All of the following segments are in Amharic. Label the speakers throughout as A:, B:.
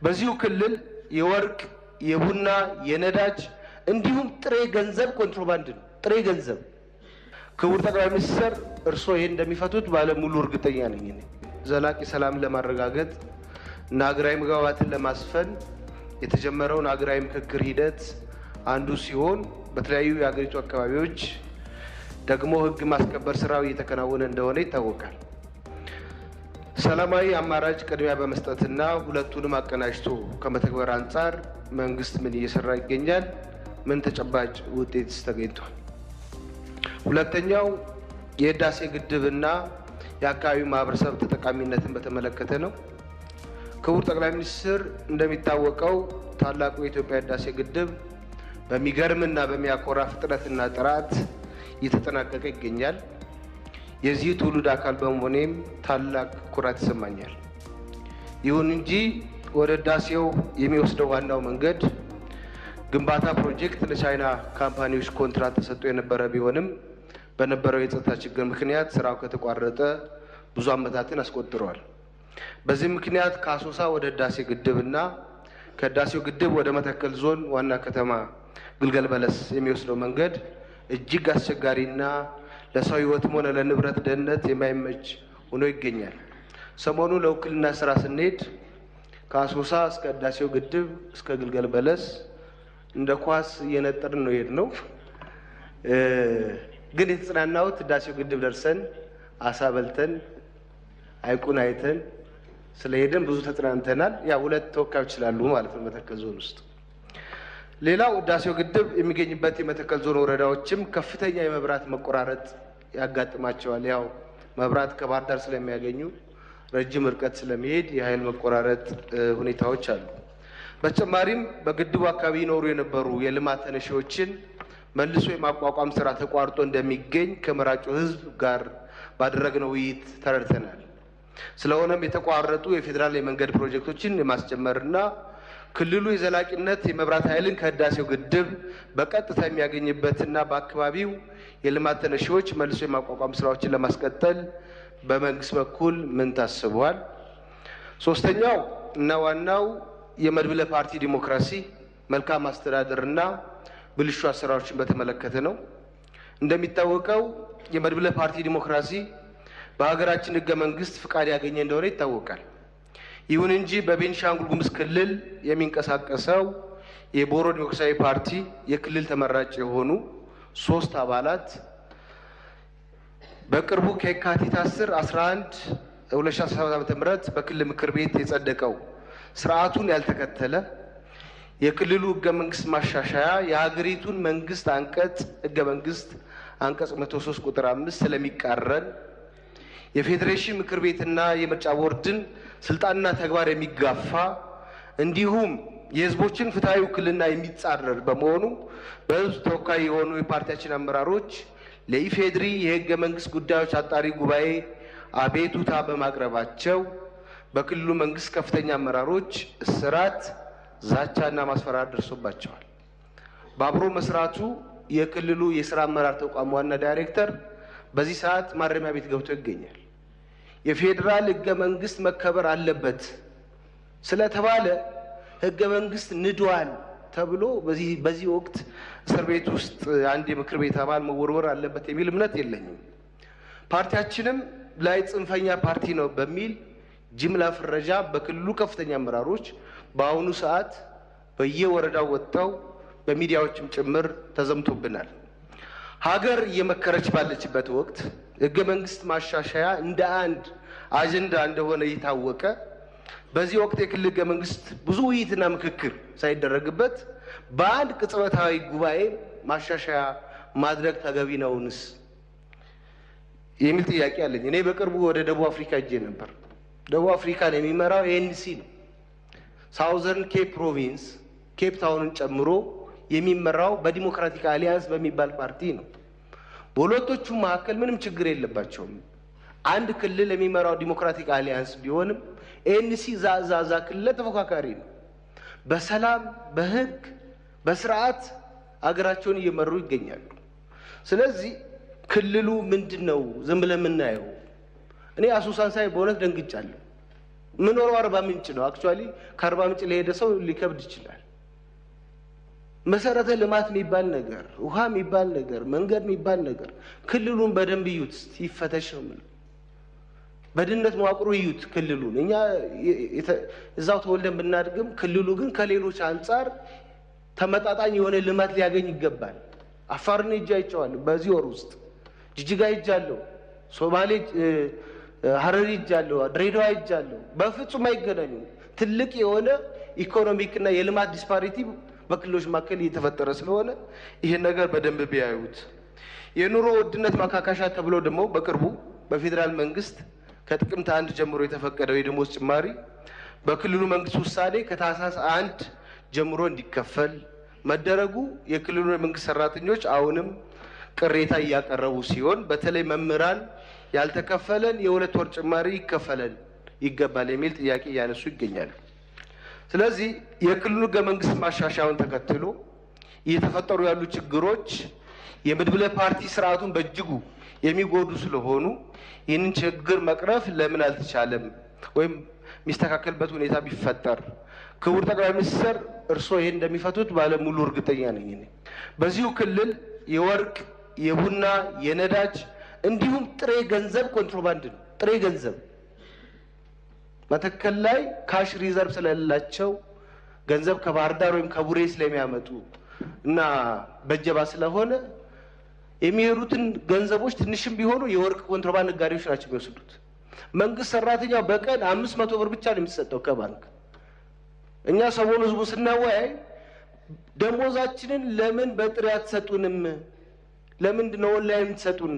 A: በዚሁ ክልል የወርቅ የቡና የነዳጅ እንዲሁም ጥሬ ገንዘብ ኮንትሮባንድ ነው። ጥሬ ገንዘብ ክቡር ጠቅላይ ሚኒስትር እርስዎ ይሄን እንደሚፈቱት ባለሙሉ እርግጠኛ ነኝ። ዘላቂ ሰላም ለማረጋገጥ እና ሀገራዊ መግባባትን ለማስፈን የተጀመረውን ሀገራዊ ምክክር ሂደት አንዱ ሲሆን በተለያዩ የሀገሪቱ አካባቢዎች ደግሞ ሕግ ማስከበር ስራው እየተከናወነ እንደሆነ ይታወቃል። ሰላማዊ አማራጭ ቅድሚያ በመስጠትና ሁለቱንም አቀናጅቶ ከመተግበር አንጻር መንግስት ምን እየሰራ ይገኛል? ምን ተጨባጭ ውጤትስ ተገኝቷል? ሁለተኛው የህዳሴ ግድብና የአካባቢው ማህበረሰብ ተጠቃሚነትን በተመለከተ ነው። ክቡር ጠቅላይ ሚኒስትር እንደሚታወቀው ታላቁ የኢትዮጵያ ህዳሴ ግድብ በሚገርምና በሚያኮራ ፍጥነትና ጥራት እየተጠናቀቀ ይገኛል። የዚህ ትውልድ አካል በመሆኔም ታላቅ ኩራት ይሰማኛል። ይሁን እንጂ ወደ ህዳሴው የሚወስደው ዋናው መንገድ ግንባታ ፕሮጀክት ለቻይና ካምፓኒዎች ኮንትራት ተሰጥቶ የነበረ ቢሆንም በነበረው የጸጥታ ችግር ምክንያት ስራው ከተቋረጠ ብዙ ዓመታትን አስቆጥረዋል። በዚህ ምክንያት ከአሶሳ ወደ ህዳሴ ግድብና ከህዳሴው ግድብ ወደ መተከል ዞን ዋና ከተማ ግልገል በለስ የሚወስደው መንገድ እጅግ አስቸጋሪና ለሰው ህይወትም ሆነ ለንብረት ደህንነት የማይመች ሆኖ ይገኛል። ሰሞኑ ለውክልና ስራ ስንሄድ ከአሶሳ እስከ ህዳሴው ግድብ እስከ ግልገል በለስ እንደ ኳስ እየነጠርን ነው የሄድነው። ግን የተጽናናሁት ህዳሴው ግድብ ደርሰን አሳ በልተን ሐይቁን አይተን ስለሄድን ብዙ ተጽናንተናል። ያ ሁለት ተወካዮች ስላሉ ማለት ነው መተከል ዞን ውስጥ። ሌላው ህዳሴው ግድብ የሚገኝበት የመተከል ዞን ወረዳዎችም ከፍተኛ የመብራት መቆራረጥ ያጋጥማቸዋል። ያው መብራት ከባህር ዳር ስለሚያገኙ ረጅም ርቀት ስለሚሄድ የኃይል መቆራረጥ ሁኔታዎች አሉ። በተጨማሪም በግድቡ አካባቢ ይኖሩ የነበሩ የልማት ተነሺዎችን መልሶ የማቋቋም ስራ ተቋርጦ እንደሚገኝ ከመራጩ ህዝብ ጋር ባደረግነው ውይይት ተረድተናል። ስለሆነም የተቋረጡ የፌዴራል የመንገድ ፕሮጀክቶችን የማስጀመርና ክልሉ የዘላቂነት የመብራት ኃይልን ከህዳሴው ግድብ በቀጥታ የሚያገኝበትና በአካባቢው የልማት ተነሺዎች መልሶ የማቋቋም ስራዎችን ለማስቀጠል በመንግስት በኩል ምን ታስቧል? ሶስተኛው እና ዋናው የመድብለ ፓርቲ ዲሞክራሲ መልካም አስተዳደርና ብልሹ አሰራሮችን በተመለከተ ነው። እንደሚታወቀው የመድብለ ፓርቲ ዲሞክራሲ በሀገራችን ህገ መንግስት ፍቃድ ያገኘ እንደሆነ ይታወቃል። ይሁን እንጂ በቤንሻንጉል ጉሙዝ ክልል የሚንቀሳቀሰው የቦሮ ዲሞክራሲያዊ ፓርቲ የክልል ተመራጭ የሆኑ 3 አባላት በቅርቡ ከየካቲት 10 11 2017 ዓ.ም በክልል ምክር ቤት የጸደቀው ስርዓቱን ያልተከተለ የክልሉ ህገ መንግስት ማሻሻያ የሀገሪቱን መንግስት አንቀጽ ህገ መንግስት አንቀጽ 103 ቁጥር 5 ስለሚቃረን የፌዴሬሽን ምክር ቤትና የምርጫ ቦርድን ስልጣንና ተግባር የሚጋፋ እንዲሁም የህዝቦችን ፍትሐዊ ውክልና የሚጻረር በመሆኑ በህዝብ ተወካይ የሆኑ የፓርቲያችን አመራሮች ለኢፌድሪ የህገ መንግስት ጉዳዮች አጣሪ ጉባኤ አቤቱታ በማቅረባቸው በክልሉ መንግስት ከፍተኛ አመራሮች እስራት፣ ዛቻና ማስፈራራት ደርሶባቸዋል። በአብሮ መስራቱ የክልሉ የስራ አመራር ተቋም ዋና ዳይሬክተር በዚህ ሰዓት ማረሚያ ቤት ገብቶ ይገኛል። የፌዴራል ህገ መንግስት መከበር አለበት ስለተባለ ህገ መንግስት ንዷል ተብሎ በዚህ ወቅት እስር ቤት ውስጥ አንድ የምክር ቤት አባል መወርወር አለበት የሚል እምነት የለኝም። ፓርቲያችንም ላይ ጽንፈኛ ፓርቲ ነው በሚል ጅምላ ፍረጃ በክልሉ ከፍተኛ አመራሮች በአሁኑ ሰዓት በየወረዳው ወጥተው በሚዲያዎችም ጭምር ተዘምቶብናል። ሀገር እየመከረች ባለችበት ወቅት ህገ መንግስት ማሻሻያ እንደ አንድ አጀንዳ እንደሆነ እየታወቀ በዚህ ወቅት የክልል ህገ መንግስት ብዙ ውይይትና ምክክር ሳይደረግበት በአንድ ቅጽበታዊ ጉባኤ ማሻሻያ ማድረግ ተገቢ ነውንስ የሚል ጥያቄ አለኝ። እኔ በቅርቡ ወደ ደቡብ አፍሪካ ሄጄ ነበር። ደቡብ አፍሪካን የሚመራው ኤንሲ ነው። ሳውዘርን ኬፕ ፕሮቪንስ ኬፕ ታውንን ጨምሮ የሚመራው በዲሞክራቲክ አሊያንስ በሚባል ፓርቲ ነው። በሁለቶቹ መካከል ምንም ችግር የለባቸውም። አንድ ክልል የሚመራው ዲሞክራቲክ አሊያንስ ቢሆንም ኤንሲ ዛዛ ክልል ተፎካካሪ ነው። በሰላም በህግ በስርዓት አገራቸውን እየመሩ ይገኛሉ። ስለዚህ ክልሉ ምንድነው ዝም ብለን የምናየው? እኔ አሶሳን ሳይ በእውነት ደንግጫለሁ። ምኖረው አርባ ምንጭ ነው። አክቹአሊ ከአርባ ምንጭ ለሄደ ሰው ሊከብድ ይችላል። መሰረተ ልማት የሚባል ነገር፣ ውሃ የሚባል ነገር፣ መንገድ የሚባል ነገር ክልሉን በደንብ እዩት፣ ይፈተሽ ነው የምለው። በድህነት መዋቅሩ እዩት ክልሉን። እኛ እዛው ተወልደን ብናድግም ክልሉ ግን ከሌሎች አንጻር ተመጣጣኝ የሆነ ልማት ሊያገኝ ይገባል። አፋርን ሄጄ አይቼዋለሁ በዚህ ወር ውስጥ፣ ጅጅጋ ሄጃለሁ፣ ሶማሌ ሀረሪ ሄጃለሁ፣ ድሬዳዋ ሄጃለሁ። በፍጹም አይገናኙም። ትልቅ የሆነ ኢኮኖሚክና የልማት ዲስፓሪቲ በክልሎች መካከል እየተፈጠረ ስለሆነ ይሄን ነገር በደንብ ቢያዩት። የኑሮ ውድነት ማካካሻ ተብሎ ደግሞ በቅርቡ በፌዴራል መንግስት ከጥቅምት 1 ጀምሮ የተፈቀደው የደሞዝ ጭማሪ በክልሉ መንግስት ውሳኔ ከታህሳስ 1 ጀምሮ እንዲከፈል መደረጉ የክልሉ መንግስት ሰራተኞች አሁንም ቅሬታ እያቀረቡ ሲሆን፣ በተለይ መምህራን ያልተከፈለን የ2 ወር ጭማሪ ይከፈለን ይገባል የሚል ጥያቄ እያነሱ ይገኛሉ። ስለዚህ የክልሉ ህገ መንግስት ማሻሻያውን ተከትሎ እየተፈጠሩ ያሉ ችግሮች የመድብለ ፓርቲ ስርዓቱን በእጅጉ የሚጎዱ ስለሆኑ ይህንን ችግር መቅረፍ ለምን አልተቻለም ወይም የሚስተካከልበት ሁኔታ ቢፈጠር። ክቡር ጠቅላይ ሚኒስትር እርስዎ ይሄን እንደሚፈቱት ባለሙሉ እርግጠኛ ነኝ። በዚሁ ክልል የወርቅ፣ የቡና፣ የነዳጅ እንዲሁም ጥሬ ገንዘብ ኮንትሮባንድ ነው። ጥሬ ገንዘብ መተከል ላይ ካሽ ሪዘርቭ ስለሌላቸው ገንዘብ ከባህር ዳር ወይም ከቡሬ ስለሚያመጡ እና በጀባ ስለሆነ የሚሄዱትን ገንዘቦች ትንሽም ቢሆኑ የወርቅ ኮንትሮባንድ ነጋዴዎች ናቸው የሚወስዱት። መንግስት ሰራተኛው በቀን 500 ብር ብቻ ነው የሚሰጠው ከባንክ። እኛ ሰሞኑን ህዝቡ ስናወያይ ደሞዛችንን ለምን በጥሬ አትሰጡንም? ለምንድን ነው ኦንላይን የምትሰጡን?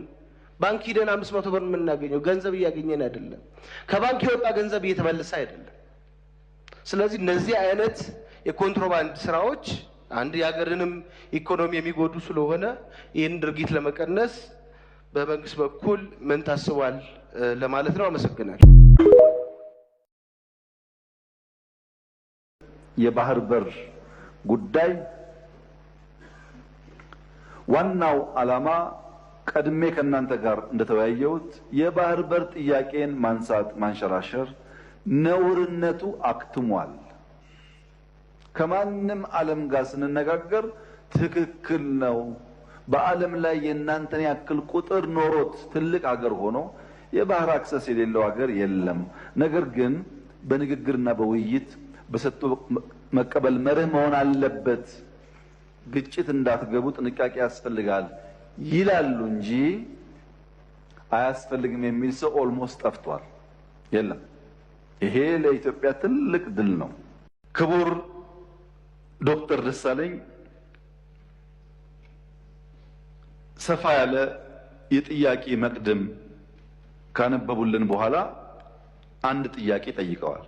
A: ባንክ ሂደን 500 ብር የምናገኘው ገንዘብ እያገኘን አይደለም። ከባንክ የወጣ ገንዘብ እየተመለሰ አይደለም። ስለዚህ እነዚህ አይነት የኮንትሮባንድ ስራዎች አንድ የሀገርንም ኢኮኖሚ የሚጎዱ ስለሆነ ይህን ድርጊት ለመቀነስ በመንግስት በኩል ምን ታስቧል ለማለት ነው። አመሰግናለሁ።
B: የባህር በር ጉዳይ ዋናው ዓላማ ቀድሜ ከእናንተ ጋር እንደተወያየሁት የባህር በር ጥያቄን ማንሳት ማንሸራሸር ነውርነቱ አክትሟል። ከማንም ዓለም ጋር ስንነጋገር ትክክል ነው። በዓለም ላይ የእናንተን ያክል ቁጥር ኖሮት ትልቅ ሀገር ሆኖ የባህር አክሰስ የሌለው ሀገር የለም። ነገር ግን በንግግርና በውይይት በሰጥቶ መቀበል መርህ መሆን አለበት። ግጭት እንዳትገቡ ጥንቃቄ ያስፈልጋል ይላሉ እንጂ አያስፈልግም የሚል ሰው ኦልሞስት ጠፍቷል። የለም። ይሄ ለኢትዮጵያ ትልቅ ድል ነው። ክቡር ዶክተር ደሳለኝ ሰፋ ያለ የጥያቄ መቅድም ካነበቡልን በኋላ አንድ ጥያቄ ጠይቀዋል።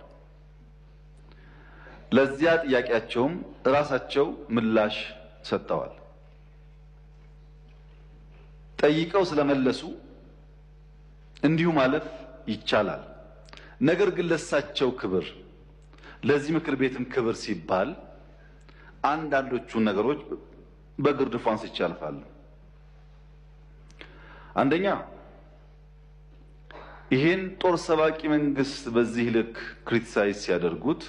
B: ለዚያ ጥያቄያቸውም ራሳቸው ምላሽ ሰጥተዋል። ጠይቀው ስለመለሱ እንዲሁ ማለፍ ይቻላል። ነገር ግን ለሳቸው ክብር፣ ለዚህ ምክር ቤትም ክብር ሲባል አንዳንዶቹ ነገሮች በግርድፉ አንስቼ አልፋለሁ። አንደኛ ይሄን ጦር ሰባቂ መንግስት በዚህ ልክ ክሪቲሳይዝ ሲያደርጉት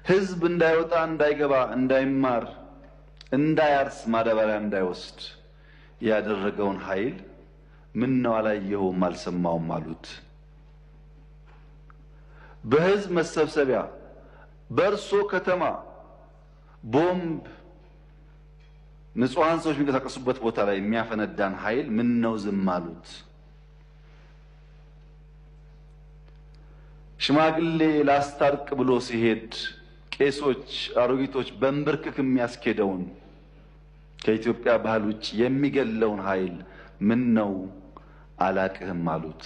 B: ህዝብ እንዳይወጣ፣ እንዳይገባ፣ እንዳይማር፣ እንዳያርስ፣ ማዳበሪያ እንዳይወስድ ያደረገውን ኃይል ምን ነው አላየሁም አልሰማውም አሉት። በህዝብ መሰብሰቢያ በእርሶ ከተማ ቦምብ ንጹሃን ሰዎች የሚንቀሳቀሱበት ቦታ ላይ የሚያፈነዳን ኃይል ምን ነው ዝም አሉት? ሽማግሌ ላስታርቅ ብሎ ሲሄድ ቄሶች፣ አሮጊቶች በእንብርክክ የሚያስኬደውን ከኢትዮጵያ ባህል ውጭ የሚገለውን ኃይል ምን ነው አላቅህም አሉት።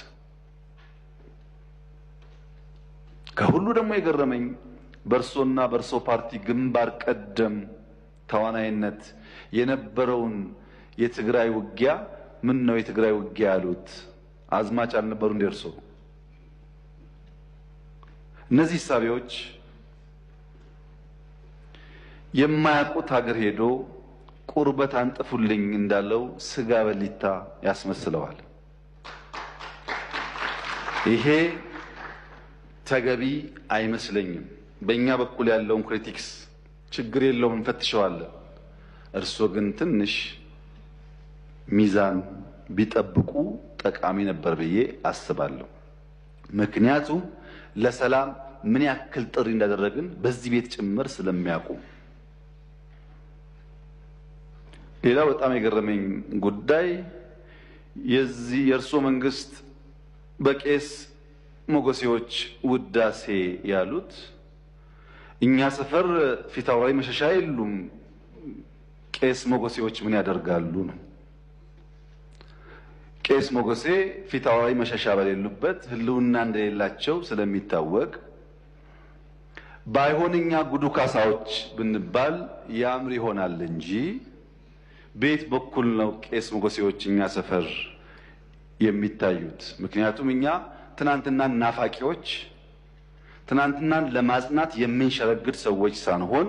B: ከሁሉ ደግሞ የገረመኝ በእርሶና በእርሶ ፓርቲ ግንባር ቀደም ተዋናይነት የነበረውን የትግራይ ውጊያ ምን ነው የትግራይ ውጊያ ያሉት? አዝማች አልነበሩ እንደ እርሶ? እነዚህ ሳቢዎች የማያውቁት ሀገር ሄዶ ቁርበት አንጥፉልኝ እንዳለው ስጋ በሊታ ያስመስለዋል። ይሄ ተገቢ አይመስለኝም። በእኛ በኩል ያለውን ክሪቲክስ ችግር የለውም እንፈትሸዋለን። እርሶ ግን ትንሽ ሚዛን ቢጠብቁ ጠቃሚ ነበር ብዬ አስባለሁ። ምክንያቱም ለሰላም ምን ያክል ጥሪ እንዳደረግን በዚህ ቤት ጭምር ስለሚያውቁ። ሌላው በጣም የገረመኝ ጉዳይ የእርሶ መንግስት በቄስ ሞገሴዎች ውዳሴ ያሉት እኛ ሰፈር ፊታውራሪ መሸሻ የሉም፣ ቄስ ሞገሴዎች ምን ያደርጋሉ ነው። ቄስ ሞገሴ ፊታውራሪ መሸሻ በሌሉበት ህልውና እንደሌላቸው ስለሚታወቅ ባይሆን እኛ ጉዱ ካሳዎች ብንባል ያምር ይሆናል እንጂ ቤት በኩል ነው ቄስ ሞገሴዎች እኛ ሰፈር የሚታዩት። ምክንያቱም እኛ ትናንትናን ናፋቂዎች፣ ትናንትናን ለማጽናት የምንሸረግድ ሰዎች ሳንሆን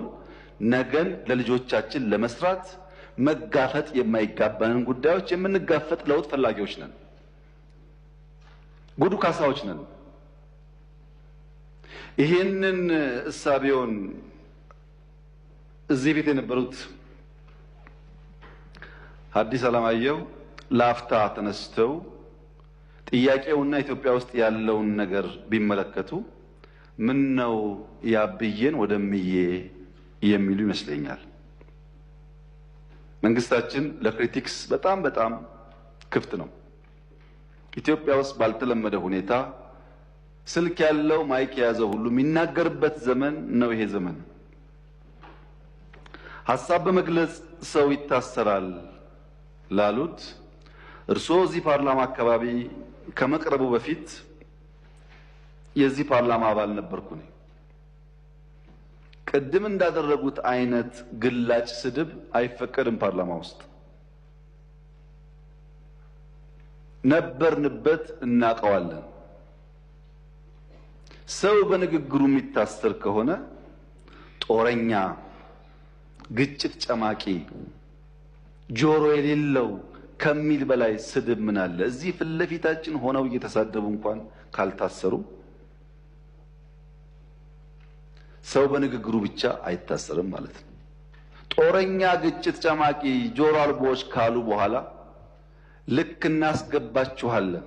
B: ነገን ለልጆቻችን ለመስራት መጋፈጥ የማይጋባንን ጉዳዮች የምንጋፈጥ ለውጥ ፈላጊዎች ነን። ጉዱ ካሳዎች ነን። ይሄንን እሳቤውን እዚህ ቤት የነበሩት ሐዲስ ዓለማየሁ ላፍታ ተነስተው ጥያቄውና ኢትዮጵያ ውስጥ ያለውን ነገር ቢመለከቱ ምን ነው ያብዬን ወደምዬ የሚሉ ይመስለኛል። መንግስታችን ለክሪቲክስ በጣም ክፍት ነው። ኢትዮጵያ ውስጥ ባልተለመደ ሁኔታ ስልክ ያለው ማይክ የያዘው ሁሉ የሚናገርበት ዘመን ነው ይሄ ዘመን። ሐሳብ በመግለጽ ሰው ይታሰራል ላሉት እርስዎ እዚህ ፓርላማ አካባቢ ከመቅረቡ በፊት የዚህ ፓርላማ አባል ነበርኩ። ቅድም እንዳደረጉት አይነት ግላጭ ስድብ አይፈቀድም። ፓርላማ ውስጥ ነበርንበት፣ እናቀዋለን። ሰው በንግግሩ የሚታሰር ከሆነ ጦረኛ፣ ግጭት ጨማቂ፣ ጆሮ የሌለው ከሚል በላይ ስድብ ምን አለ? እዚህ ፊት ለፊታችን ሆነው እየተሳደቡ እንኳን ካልታሰሩ ሰው በንግግሩ ብቻ አይታሰርም ማለት ነው። ጦረኛ፣ ግጭት ጨማቂ፣ ጆሮ አልቦች ካሉ በኋላ ልክ እናስገባችኋለን፣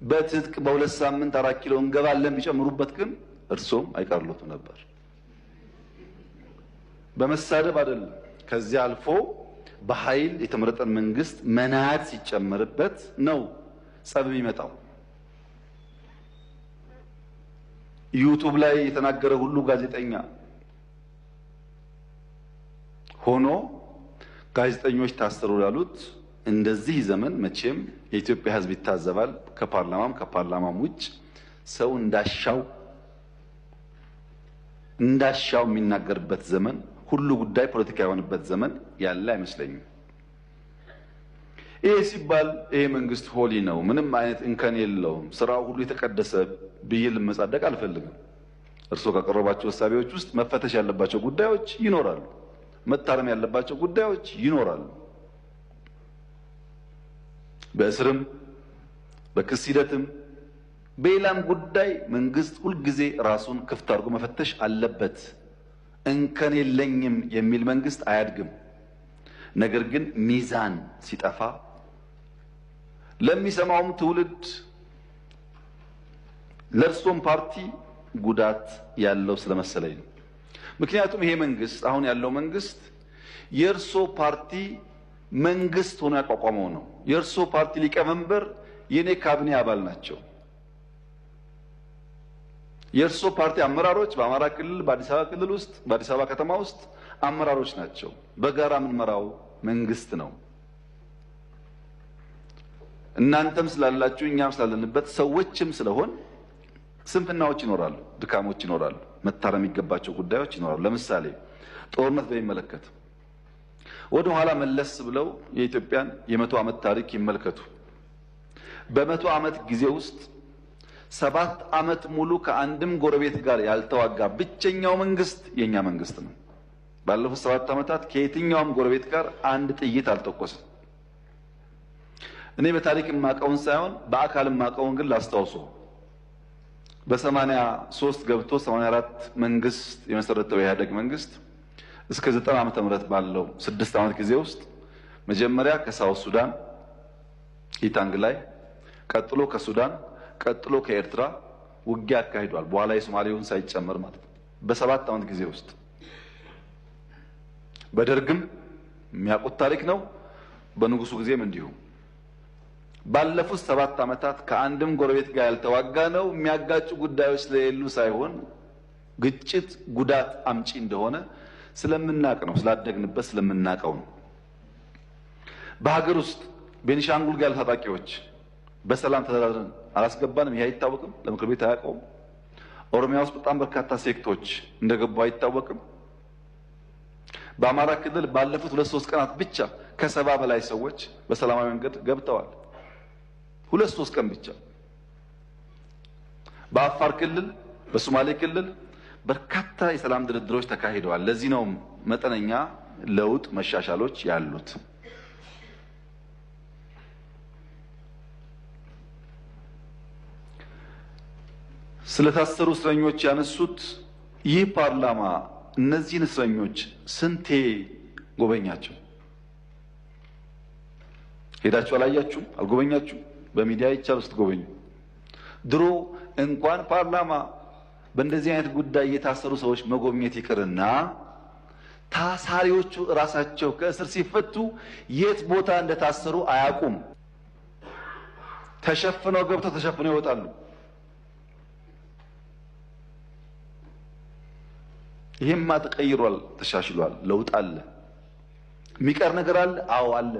B: በትጥቅ በ2 ሳምንት 4 ኪሎ እንገባለን ቢጨምሩበት ግን እርሶም አይቀርሉት ነበር። በመሳደብ አይደለም። ከዚያ አልፎ በኃይል የተመረጠን መንግስት መናት ሲጨመርበት ነው ጸብ የሚመጣው። ዩቲዩብ ላይ የተናገረ ሁሉ ጋዜጠኛ ሆኖ ጋዜጠኞች ታሰሩ ያሉት እንደዚህ ዘመን መቼም የኢትዮጵያ ሕዝብ ይታዘባል። ከፓርላማም ውጭ ሰው እንዳሻው የሚናገርበት ዘመን፣ ሁሉ ጉዳይ ፖለቲካ የሆነበት ዘመን ያለ አይመስለኝም። ይሄ ሲባል ይሄ መንግስት ሆሊ ነው፣ ምንም አይነት እንከን የለውም፣ ስራው ሁሉ የተቀደሰ ብዬ ልመጻደቅ አልፈልግም። እርስዎ ካቀረባቸው ሀሳቦች ውስጥ መፈተሽ ያለባቸው ጉዳዮች ይኖራሉ፣ መታረም ያለባቸው ጉዳዮች ይኖራሉ። በእስርም በክስ ሂደትም በሌላም ጉዳይ መንግስት ሁልጊዜ ራሱን ክፍት አድርጎ መፈተሽ አለበት። እንከን የለኝም የሚል መንግስት አያድግም። ነገር ግን ሚዛን ሲጠፋ ለሚሰማውም ትውልድ ለእርሶም ፓርቲ ጉዳት ያለው ስለመሰለኝ ነው። ምክንያቱም ይሄ መንግስት አሁን ያለው መንግስት የእርሶ ፓርቲ መንግስት ሆኖ ያቋቋመው ነው። የእርሶ ፓርቲ ሊቀመንበር የኔ ካቢኔ አባል ናቸው። የእርሶ ፓርቲ አመራሮች በአማራ ክልል፣ በአዲስ አበባ ክልል ውስጥ፣ በአዲስ አበባ ከተማ ውስጥ አመራሮች ናቸው። በጋራ የምንመራው መንግስት ነው። እናንተም ስላላችሁ እኛም ስላለንበት ሰዎችም ስለሆን ስንፍናዎች ይኖራሉ፣ ድካሞች ይኖራሉ፣ መታረም የሚገባቸው ጉዳዮች ይኖራሉ። ለምሳሌ ጦርነት በሚመለከት ወደ ኋላ መለስ ብለው የኢትዮጵያን የ100 ዓመት ታሪክ ይመልከቱ። በ100 ዓመት ጊዜ ውስጥ 7 ዓመት ሙሉ ከአንድም ጎረቤት ጋር ያልተዋጋ ብቸኛው መንግስት የኛ መንግስት ነው። ባለፉት 7 ዓመታት ከየትኛውም ጎረቤት ጋር አንድ ጥይት አልተኮሰም። እኔ በታሪክ የማውቀውን ሳይሆን በአካል የማውቀውን ግን ላስታውሶ በ83 ገብቶ 84 መንግስት የመሰረተው የኢህአዴግ መንግስት እስከ 90 ዓመተ ምህረት ባለው 6 ዓመት ጊዜ ውስጥ መጀመሪያ ከሳውት ሱዳን ኢታንግ ላይ፣ ቀጥሎ ከሱዳን፣ ቀጥሎ ከኤርትራ ውጊያ አካሂዷል። በኋላ የሶማሌውን ሳይጨመር ማለት ነው። በ7 ዓመት ጊዜ ውስጥ በደርግም የሚያውቁት ታሪክ ነው። በንጉሱ ጊዜም እንዲሁ ባለፉት 7 ዓመታት ከአንድም ጎረቤት ጋር ያልተዋጋ ነው። የሚያጋጩ ጉዳዮች ስለሌሉ ሳይሆን ግጭት ጉዳት አምጪ እንደሆነ ስለምናቅ ነው፣ ስላደግንበት ስለምናቀው ነው። በሀገር ውስጥ ቤኒሻንጉል ጋር ታጣቂዎች በሰላም ተደራድረን አላስገባንም። ይሄ አይታወቅም፣ ለምክር ቤት አያውቀውም። ኦሮሚያ ውስጥ በጣም በርካታ ሴክቶች እንደገቡ አይታወቅም። በአማራ ክልል ባለፉት 2-3 ቀናት ብቻ ከ70 በላይ ሰዎች በሰላማዊ መንገድ ገብተዋል። 2-3 ቀን ብቻ። በአፋር ክልል፣ በሶማሌ ክልል በርካታ የሰላም ድርድሮች ተካሂደዋል። ለዚህ ነው መጠነኛ ለውጥ መሻሻሎች ያሉት። ስለታሰሩ እስረኞች ያነሱት ይህ ፓርላማ እነዚህን እስረኞች ስንቴ ጎበኛቸው? ሄዳችሁ አላያችሁም? አልጎበኛችሁም? በሚዲያ ይቻል ውስጥ ጎበኙ። ድሮ እንኳን ፓርላማ በእንደዚህ አይነት ጉዳይ የታሰሩ ሰዎች መጎብኘት ይቅርና ታሳሪዎቹ ራሳቸው ከእስር ሲፈቱ የት ቦታ እንደታሰሩ አያውቁም። ተሸፍነው ገብተው ተሸፍነው ይወጣሉ። ይሄማ ተቀይሯል፣ ተሻሽሏል፣ ለውጥ አለ። የሚቀር ነገር አለ? አዎ አለ።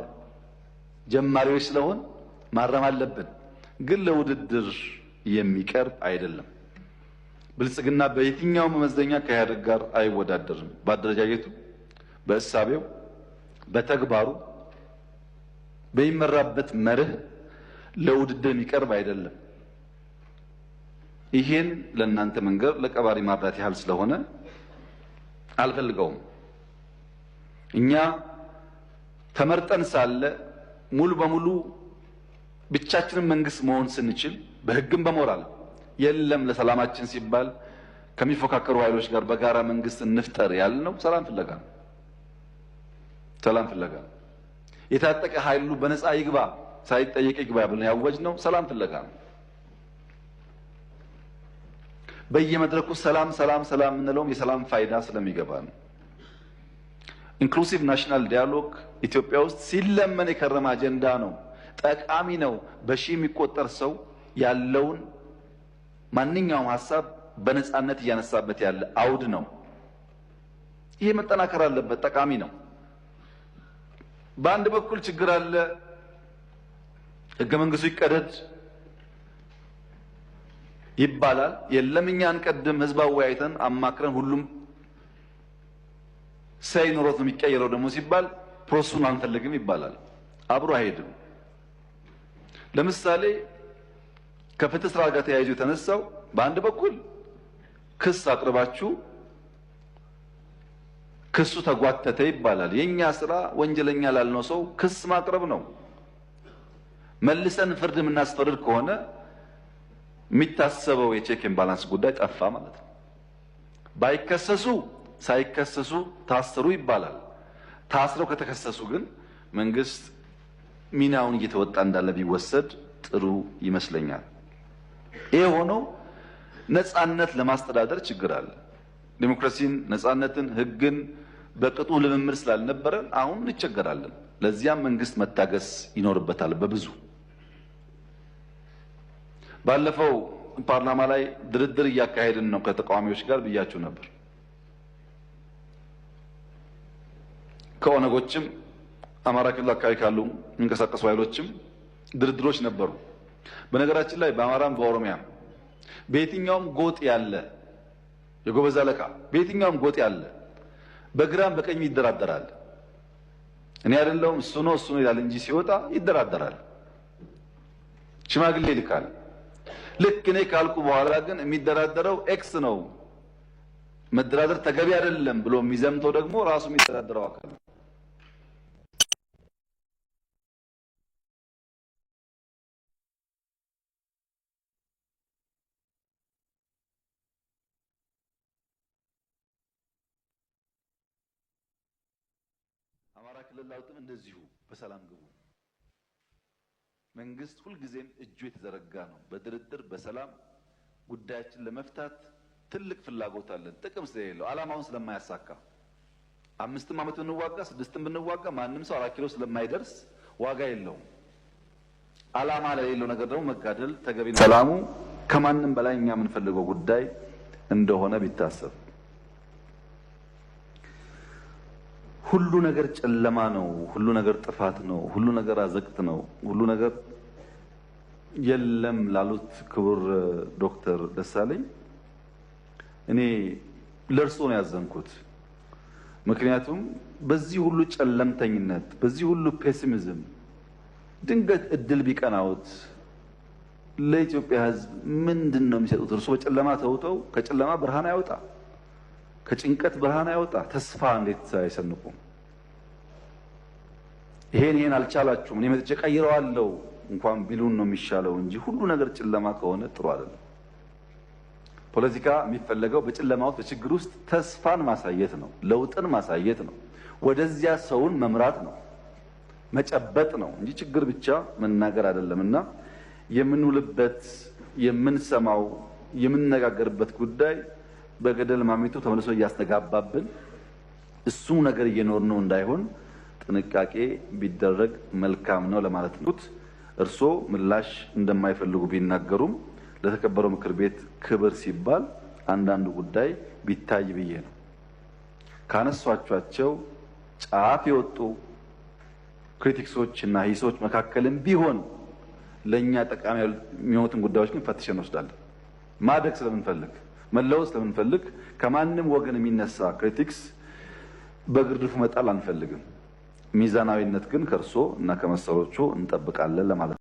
B: ጀማሪዎች ስለሆን ማረም አለብን፣ ግን ለውድድር የሚቀርብ አይደለም። ብልጽግና በየትኛው መመዘኛ ከኢህአዴግ ጋር አይወዳደርም። በአደረጃጀቱ፣ በእሳቤው፣ በተግባሩ፣ በሚመራበት መርህ ለውድድር የሚቀርብ አይደለም። ይሄን ለእናንተ መንገር ለቀባሪ ማርዳት ያህል ስለሆነ አልፈልገውም። እኛ ተመርጠን ሳለ ሙሉ በሙሉ ብቻችንን መንግስት መሆን ስንችል በህግም በሞራል የለም ለሰላማችን ሲባል ከሚፎካከሩ ኃይሎች ጋር በጋራ መንግስት እንፍጠር ያልነው ሰላም ፍለጋ ነው። ሰላም ፍለጋ ነው። የታጠቀ ኃይሉ በነፃ ይግባ ሳይጠየቅ ይግባ ብለን ያወጅነው ሰላም ፍለጋ ነው። በየመድረኩ ሰላም ሰላም ሰላም እንለውም የሰላም ፋይዳ ስለሚገባ ነው። ኢንክሉሲቭ ናሽናል ዲያሎግ ኢትዮጵያ ውስጥ ሲለመን የከረመ አጀንዳ ነው። ጠቃሚ ነው። በሺህ የሚቆጠር ሰው ያለውን ማንኛውም ሀሳብ በነፃነት እያነሳበት ያለ አውድ ነው። ይሄ መጠናከር አለበት። ጠቃሚ ነው። በአንድ በኩል ችግር አለ። ህገ መንግስቱ ይቀደድ ይባላል። የለም እኛ አንቀድም፣ ህዝብ አወያይተን አማክረን ሁሉም ሳይኖሮት ነው የሚቀየረው ደግሞ ሲባል ፕሮሰሱን አንፈልግም ይባላል። አብሮ አይሄድም። ለምሳሌ ከፍትህ ስራ ጋር ተያይዞ የተነሳው በአንድ በኩል ክስ አቅርባችሁ ክሱ ተጓተተ ይባላል። የኛ ስራ ወንጀለኛ ላልነው ሰው ክስ ማቅረብ ነው። መልሰን ፍርድ የምናስፈርድ ከሆነ የሚታሰበው የቼክ ኤንድ ባላንስ ጉዳይ ጠፋ ማለት ነው። ባይከሰሱ ሳይከሰሱ ታሰሩ ይባላል። ታስረው ከተከሰሱ ግን መንግስት ሚናውን እየተወጣ እንዳለ ቢወሰድ ጥሩ ይመስለኛል። ይሄ ሆኖ ነፃነት ለማስተዳደር ችግር አለ። ዲሞክራሲን፣ ነፃነትን፣ ህግን በቅጡ ልምምድ ስላልነበረን አሁን እንቸገራለን። ለዚያም መንግስት መታገስ ይኖርበታል። በብዙ ባለፈው ፓርላማ ላይ ድርድር እያካሄድን ነው ከተቃዋሚዎች ጋር ብያችሁ ነበር። ከኦነጎችም አማራ ክልል አካባቢ ካሉ የሚንቀሳቀሱ ኃይሎችም ድርድሮች ነበሩ። በነገራችን ላይ በአማራም በኦሮሚያም በየትኛውም ጎጥ ያለ የጎበዝ አለቃ በየትኛውም ጎጥ ያለ በግራም በቀኝ ይደራደራል። እኔ አይደለሁም እሱ ነው ይላል እንጂ ሲወጣ ይደራደራል። ሽማግሌ ይልካል። ልክ እኔ ካልኩ በኋላ ግን የሚደራደረው ኤክስ ነው፣ መደራደር ተገቢ አይደለም ብሎ የሚዘምተው ደግሞ ራሱ የሚደራደረው አካል ነው። ክልል ላውጥም እንደዚሁ በሰላም ግቡ። መንግስት ሁልጊዜም እጁ የተዘረጋ ነው። በድርድር በሰላም ጉዳያችን ለመፍታት ትልቅ ፍላጎት አለን። ጥቅም ስለሌለው ዓላማውን ስለማያሳካ 5 ዓመት ብንዋጋ 6 ብንዋጋ ማንም ሰው 4 ኪሎ ስለማይደርስ ዋጋ የለውም። ዓላማ ለሌለው ነገር ደግሞ መጋደል ተገቢ ነው። ሰላሙ ከማንም በላይ እኛ የምንፈልገው ጉዳይ እንደሆነ ቢታሰብ። ሁሉ ነገር ጨለማ ነው፣ ሁሉ ነገር ጥፋት ነው፣ ሁሉ ነገር አዘቅት ነው፣ ሁሉ ነገር የለም ላሉት ክቡር ዶክተር ደሳለኝ እኔ ለእርሶ ነው ያዘንኩት። ምክንያቱም በዚህ ሁሉ ጨለምተኝነት፣ በዚህ ሁሉ ፔሲሚዝም ድንገት እድል ቢቀናውት ለኢትዮጵያ ሕዝብ ምንድን ነው የሚሰጡት? እርሶ በጨለማ ተውጠው ከጨለማ ብርሃን አይወጣ፣ ከጭንቀት ብርሃን አይወጣ። ተስፋ እንዴት አይሰንቁም? ይሄን አልቻላችሁም እኔ መጥቼ ቀይረዋለሁ እንኳን ቢሉን ነው የሚሻለው እንጂ ሁሉ ነገር ጨለማ ከሆነ ጥሩ አይደለም። ፖለቲካ የሚፈለገው በጨለማ ውስጥ በችግር ውስጥ ተስፋን ማሳየት ነው፣ ለውጥን ማሳየት ነው፣ ወደዚያ ሰውን መምራት ነው፣ መጨበጥ ነው እንጂ ችግር ብቻ መናገር አይደለምና የምንውልበት የምንሰማው የምንነጋገርበት ጉዳይ በገደል ማሚቱ ተመልሶ እያስተጋባብን እሱ ነገር እየኖርነው እንዳይሆን ጥንቃቄ ቢደረግ መልካም ነው ለማለት ነው። እርሶ ምላሽ እንደማይፈልጉ ቢናገሩም ለተከበረው ምክር ቤት ክብር ሲባል አንዳንዱ ጉዳይ ቢታይ ብዬ ነው። ካነሷቸው ጫፍ የወጡ ክሪቲክሶች እና ሂሶች መካከልም ቢሆን ለኛ ጠቃሚ የሚሆኑትን ጉዳዮች ግን ፈትሸን እንወስዳለን። ማደግ ስለምንፈልግ መለወጥ ስለምንፈልግ ከማንም ወገን የሚነሳ ክሪቲክስ በግርድፉ መጣል አንፈልግም። ሚዛናዊነት ግን ከእርሶ እና ከመሰሎቹ እንጠብቃለን ለማለት ነው።